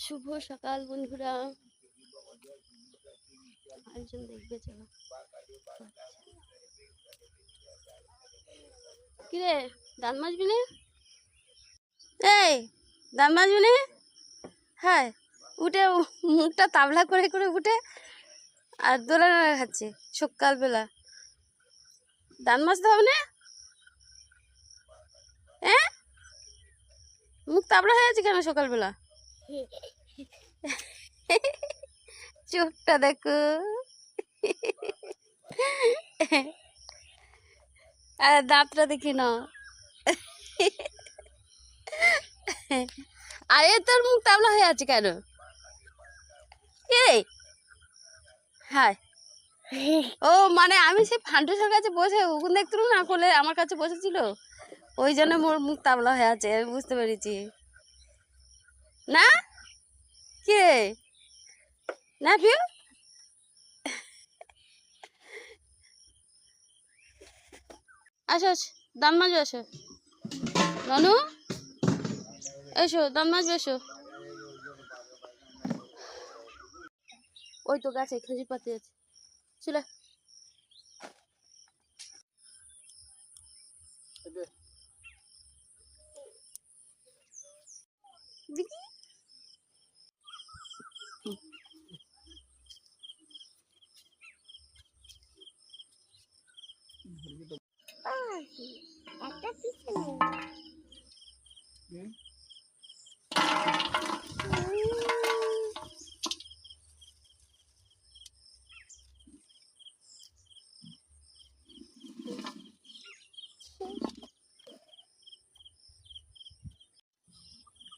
শুভ সকাল বন্ধুরা। আরেকজন দেখবে, চলো। কিরে, দাঁত মাজবি না? এই দাঁত মাজবি না? হ্যাঁ, উঠে মুখটা তাবলা করে করে উঠে আর দোলা খাচ্ছে সকালবেলা। দাঁত মাজতে হবে না? হ্যাঁ, মুখ তাবলা হয়ে আছে কেন সকালবেলা? চোখটা দেখো। আর দাঁতটা দেখি না। আরে তোর মুখ তাবলা হয়ে আছে কেন? এই হ্যাঁ, ও মানে আমি সেই ফান্টুসের কাছে বসে ওখান দেখতে না করলে আমার কাছে বসেছিল, ওই জন্য মোর মুখ তাবলা হয়ে আছে, আমি বুঝতে পেরেছি। না কে না পিউ, আসো দাম মাজবে, আসো রানু, এসো দাম মাজবে, এসো। ওই তো গাছে খেজুর পাতি আছে, চলে। দেখি একটা পিছনে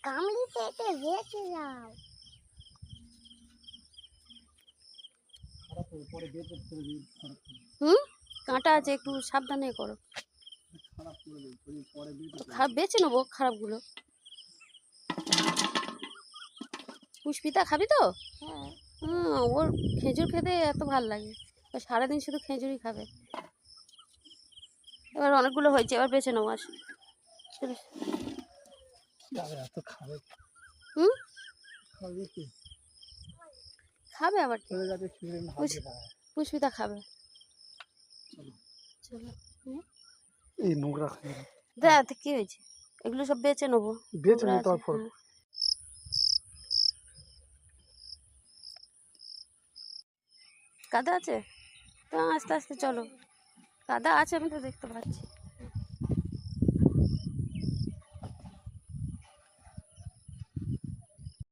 কামড়ি থেকে বেঁচে যাও। কাঁটা আছে, একটু সাবধানে করো। বেছে নেবো খারাপগুলো। পুষ্পিতা খাবি তো? হ্যাঁ, ওর খেজুর খেতে এত ভালো লাগে, সারাদিন শুধু খেজুরই খাবে। এবার অনেকগুলো হয়েছে, এবার বেছে নেবো। আস খাবে আবার, পুষ্পিতা খাবে। চলো, এই নোংরা দেখ কি হয়েছে, এগুলো সব বেছে নেবো। কাদা আছে তো, আস্তে আস্তে চলো। কাদা আছে, আমি তো দেখতে পাচ্ছি।